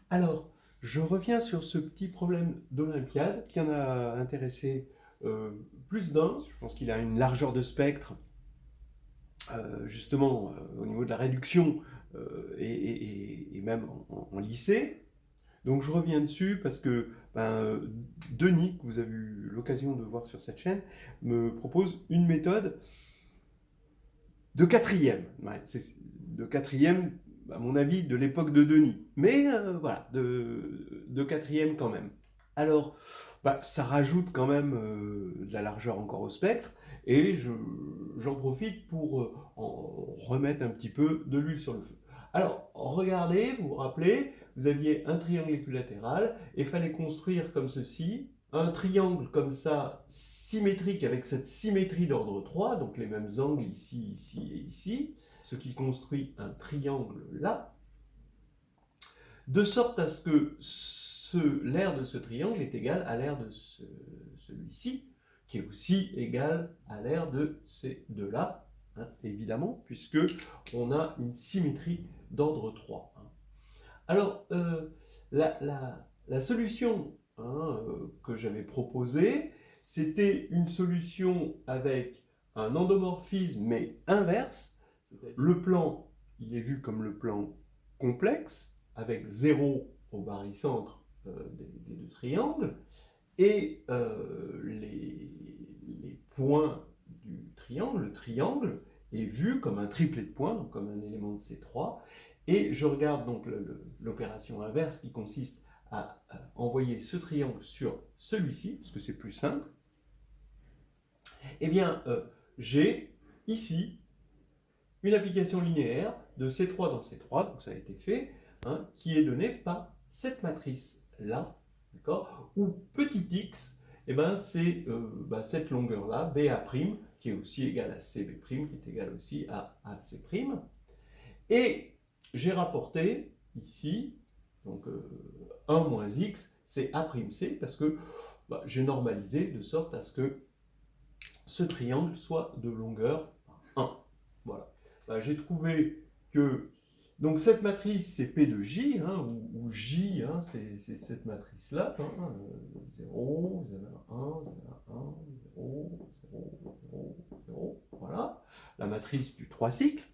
Alors, je reviens sur ce petit problème d'Olympiade qui en a intéressé plus d'un. Je pense qu'il a une largeur de spectre, justement, au niveau de la réduction et même en lycée. Donc je reviens dessus parce que Denis, que vous avez eu l'occasion de voir sur cette chaîne, me propose une méthode de quatrième. Ouais, de quatrième, à mon avis, de l'époque de Denis. Mais voilà, de quatrième quand même. Alors, ça rajoute quand même de la largeur encore au spectre, et j'en profite pour en remettre un petit peu de l'huile sur le feu. Alors, regardez, vous vous rappelez, vous aviez un triangle équilatéral, et il fallait construire comme ceci, un triangle comme ça, symétrique, avec cette symétrie d'ordre 3, donc les mêmes angles ici, ici et ici, ce qui construit un triangle là, de sorte à ce que l'aire de ce triangle est égale à l'aire de celui-ci, qui est aussi égal à l'aire de ces deux-là, hein, évidemment, puisque on a une symétrie d'ordre 3. Hein. Alors, la solution que j'avais proposée, c'était une solution avec un endomorphisme, mais inverse. Le plan, il est vu comme le plan complexe, avec 0 au barycentre des deux triangles, et les points du triangle, le triangle est vu comme un triplet de points, donc comme un élément de C3, et je regarde donc l'opération inverse qui consiste à envoyer ce triangle sur celui-ci, parce que c'est plus simple. Eh bien, j'ai ici une application linéaire de C3 dans C3, donc ça a été fait, hein, qui est donnée par cette matrice-là, d'accord, où petit x, eh ben, c'est cette longueur-là, BA', qui est aussi égale à CB', qui est égale aussi à AC'. Et j'ai rapporté ici, donc 1 moins x, c'est A'C, parce que j'ai normalisé de sorte à ce que ce triangle soit de longueur 1. Voilà. J'ai trouvé que donc cette matrice c'est P de J, hein, où J c'est cette matrice-là, 0, 1, 1, 0, 0, 0, 0, voilà, la matrice du 3 cycles.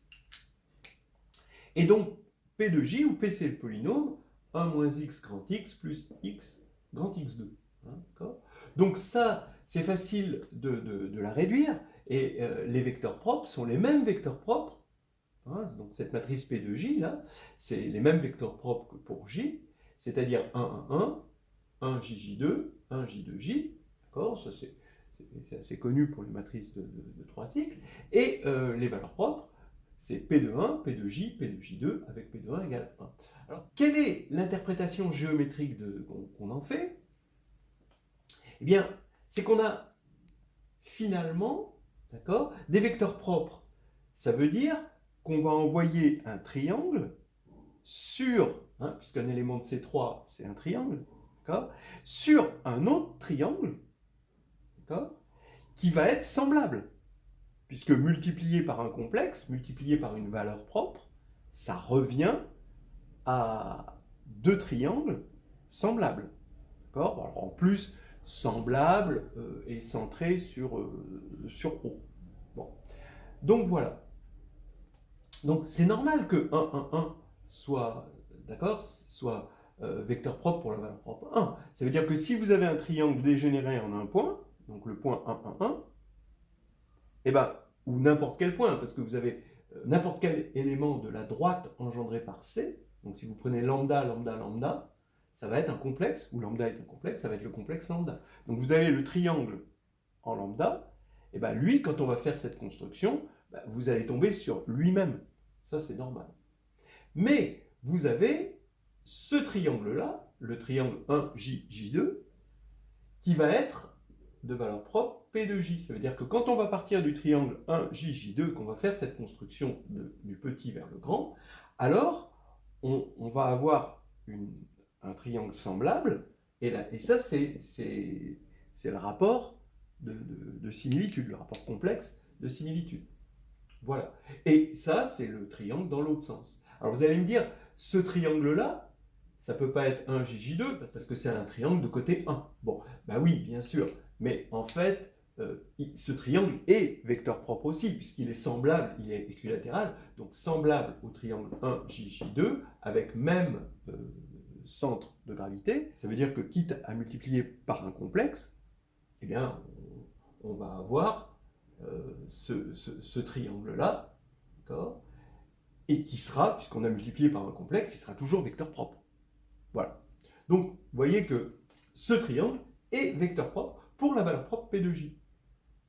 Et donc P de J, où P c'est le polynôme, 1 moins x grand X plus x grand X2. Hein, donc ça, c'est facile de la réduire, et les vecteurs propres sont les mêmes vecteurs propres. Hein, donc cette matrice P de J, là, c'est les mêmes vecteurs propres que pour J, c'est-à-dire 1, 1, 1, 1 JJ2, 1 J2J, d'accord, ça c'est assez connu pour les matrices de 3 cycles, et les valeurs propres, c'est P de 1, P de J, P de J2, avec P de 1 égale 1. Alors, quelle est l'interprétation géométrique qu'on en fait? Eh bien, c'est qu'on a finalement, d'accord, des vecteurs propres. Ça veut dire qu'on va envoyer un triangle sur, puisqu'un élément de C3, c'est un triangle, sur un autre triangle, qui va être semblable. Puisque multiplié par un complexe, multiplié par une valeur propre, ça revient à deux triangles semblables. Alors, en plus, semblable et centré sur O. Bon. Donc voilà. Donc c'est normal que 1, 1, 1 soit, soit vecteur propre pour la valeur propre 1. Ça veut dire que si vous avez un triangle dégénéré en un point, donc le point 1, 1, 1, eh ben, ou n'importe quel point, parce que vous avez n'importe quel élément de la droite engendré par C, donc si vous prenez lambda, lambda, lambda, ça va être un complexe, ou lambda est un complexe, ça va être le complexe lambda. Donc vous avez le triangle en lambda, et bien lui, quand on va faire cette construction, vous allez tomber sur lui-même. Ça, c'est normal. Mais vous avez ce triangle-là, le triangle 1J, J2, qui va être de valeur propre P de J. Ça veut dire que quand on va partir du triangle 1J, J2, qu'on va faire cette construction du petit vers le grand, alors on va avoir un triangle semblable, et ça c'est le rapport de similitude, le rapport complexe de similitude. Voilà. Et ça, c'est le triangle dans l'autre sens. Alors vous allez me dire, ce triangle-là, ça ne peut pas être 1JJ2 parce que c'est un triangle de côté 1. Bon, bah oui, bien sûr, mais en fait, ce triangle est vecteur propre aussi, puisqu'il est semblable, il est équilatéral, donc semblable au triangle 1JJ2, avec même centre de gravité. Ça veut dire que quitte à multiplier par un complexe, eh bien, on va avoir ce triangle-là, d'accord, et qui sera, puisqu'on a multiplié par un complexe, il sera toujours vecteur propre. Voilà. Donc, vous voyez que ce triangle est vecteur propre pour la valeur propre P de J.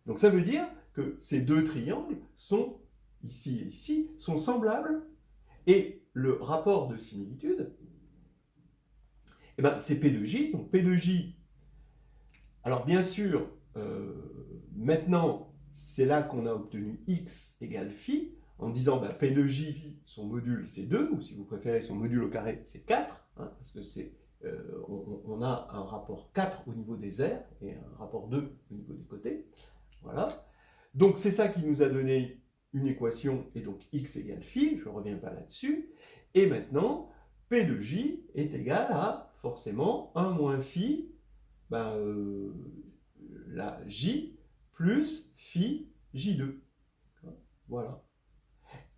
Donc, ça veut dire que ces deux triangles sont, ici et ici, sont semblables, et le rapport de similitude, eh ben, c'est P de J. Donc, P de J, alors bien sûr, maintenant, c'est là qu'on a obtenu x égale phi, en disant bah, P de J, son module c'est 2, ou si vous préférez son module au carré c'est 4, hein, parce que on a un rapport 4 au niveau des aires et un rapport 2 au niveau des côtés. Voilà. Donc c'est ça qui nous a donné une équation, et donc x égale phi, je ne reviens pas là-dessus. Et maintenant, P de J est égal à forcément 1 moins phi, ben, la J plus phi J2. Voilà.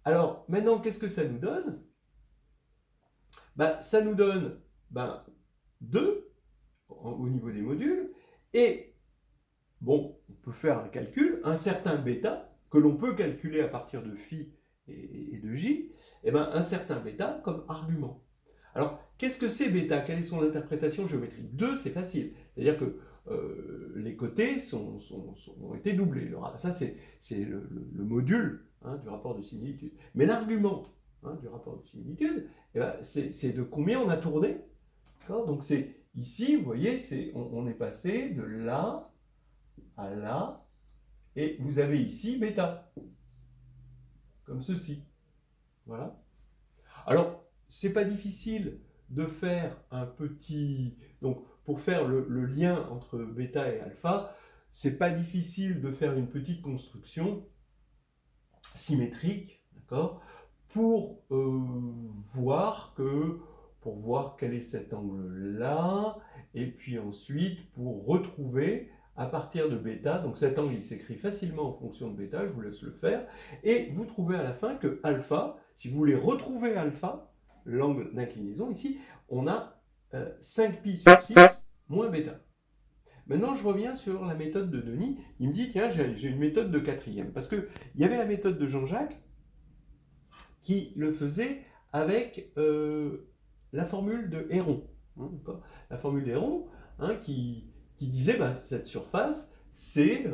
Alors, maintenant, qu'est-ce que ça nous donne? Ben, ça nous donne 2 au niveau des modules, et, bon, on peut faire un calcul, un certain bêta, que l'on peut calculer à partir de phi et de j, et ben, un certain bêta comme argument. Alors, qu'est-ce que c'est bêta? Quelle est son interprétation géométrique? 2, c'est facile. C'est-à-dire que les côtés ont été doublés. Ça, c'est le module du rapport de similitude. Mais l'argument du rapport de similitude, eh ben, c'est de combien on a tourné. Donc, c'est ici, vous voyez, on est passé de là à là, et vous avez ici bêta, comme ceci. Voilà. Alors, c'est pas difficile de faire un petit... Donc, pour faire le lien entre bêta et alpha, c'est pas difficile de faire une petite construction symétrique, d'accord, pour voir quel est cet angle-là, et puis ensuite, pour retrouver à partir de bêta, donc cet angle il s'écrit facilement en fonction de bêta, je vous laisse le faire, et vous trouvez à la fin que alpha, si vous voulez retrouver alpha, l'angle d'inclinaison ici, on a 5pi sur 6 moins bêta. Maintenant, je reviens sur la méthode de Denis. Il me dit, tiens, j'ai une méthode de quatrième. Parce qu'il y avait la méthode de Jean-Jacques qui le faisait avec la formule de Héron. La formule d'Héron qui disait, cette surface, c'est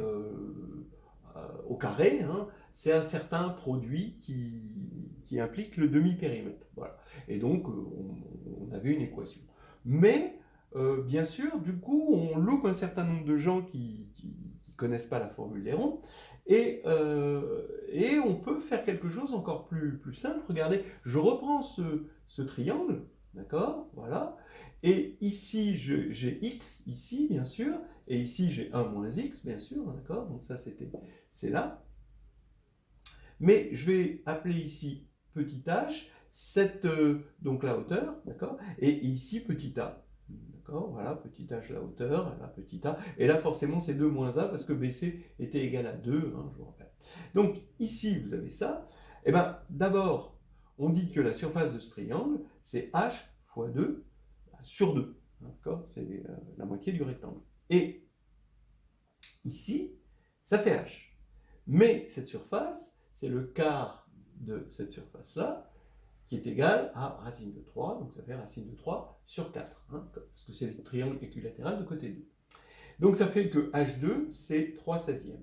au carré, c'est un certain produit qui implique le demi-périmètre. Voilà. Et donc, on avait une équation. Mais, bien sûr, du coup, on loupe un certain nombre de gens qui ne connaissent pas la formule d'Héron, et on peut faire quelque chose encore plus simple. Regardez, je reprends ce triangle, d'accord, voilà, et ici, j'ai x, ici, bien sûr, et ici, j'ai 1 moins x, bien sûr, d'accord, donc ça, c'est là. Mais je vais appeler ici petit h, donc la hauteur, d'accord, et ici petit a, d'accord, voilà, petit h la hauteur, là petit a, et là forcément c'est 2 moins a parce que BC était égal à 2, je vous rappelle. Donc ici vous avez ça, et bien d'abord on dit que la surface de ce triangle c'est h fois 2 sur 2, d'accord, c'est la moitié du rectangle. Et ici ça fait h, mais cette surface c'est le quart de cette surface-là, qui est égal à racine de 3, donc ça fait racine de 3 sur 4, parce que c'est le triangle équilatéral de côté 2. Donc ça fait que H2, c'est 3/16.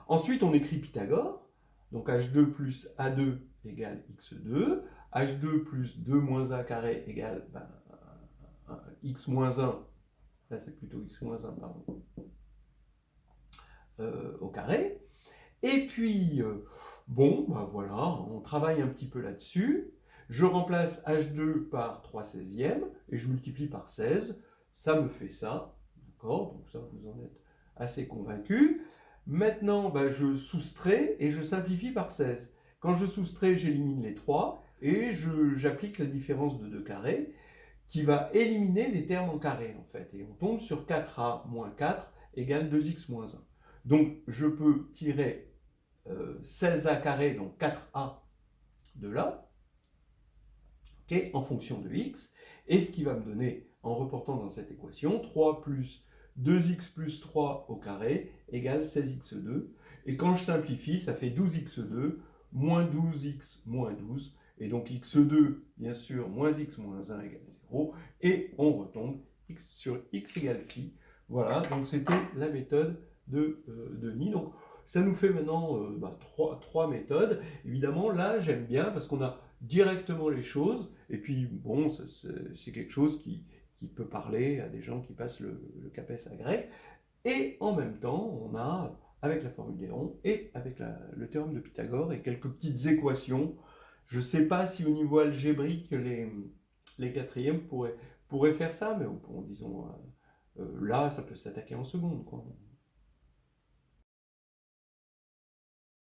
Ensuite, on écrit Pythagore, donc H2 plus A2 égale X2, H2 plus 2 moins A carré égale X moins 1, là c'est plutôt X moins 1, pardon, au carré. Et puis, bon, voilà, on travaille un petit peu là-dessus. Je remplace H2 par 3/16 et je multiplie par 16. Ça me fait ça, d'accord? Donc ça, vous en êtes assez convaincu. Maintenant, je soustrais et je simplifie par 16. Quand je soustrais, j'élimine les 3 et j'applique la différence de 2 carrés qui va éliminer les termes en carré, en fait. Et on tombe sur 4a moins 4 égale 2x moins 1. Donc, je peux tirer 16a carré, donc 4a de là, okay, en fonction de x, et ce qui va me donner, en reportant dans cette équation, 3 plus 2x plus 3 au carré égale 16x2. Et quand je simplifie, ça fait 12x2 moins 12x moins 12. Et donc x2, bien sûr, moins x moins 1 égale 0. Et on retombe x sur x égale phi. Voilà, donc c'était la méthode de Denis. Donc ça nous fait maintenant trois méthodes. Évidemment, là, j'aime bien parce qu'on a directement les choses. Et puis, bon, c'est quelque chose qui peut parler à des gens qui passent le CAPES à grec. Et en même temps, on a, avec la formule des ronds et avec le théorème de Pythagore et quelques petites équations. Je ne sais pas si au niveau algébrique, les quatrièmes pourraient faire ça, mais bon, disons, là, ça peut s'attaquer en seconde, quoi.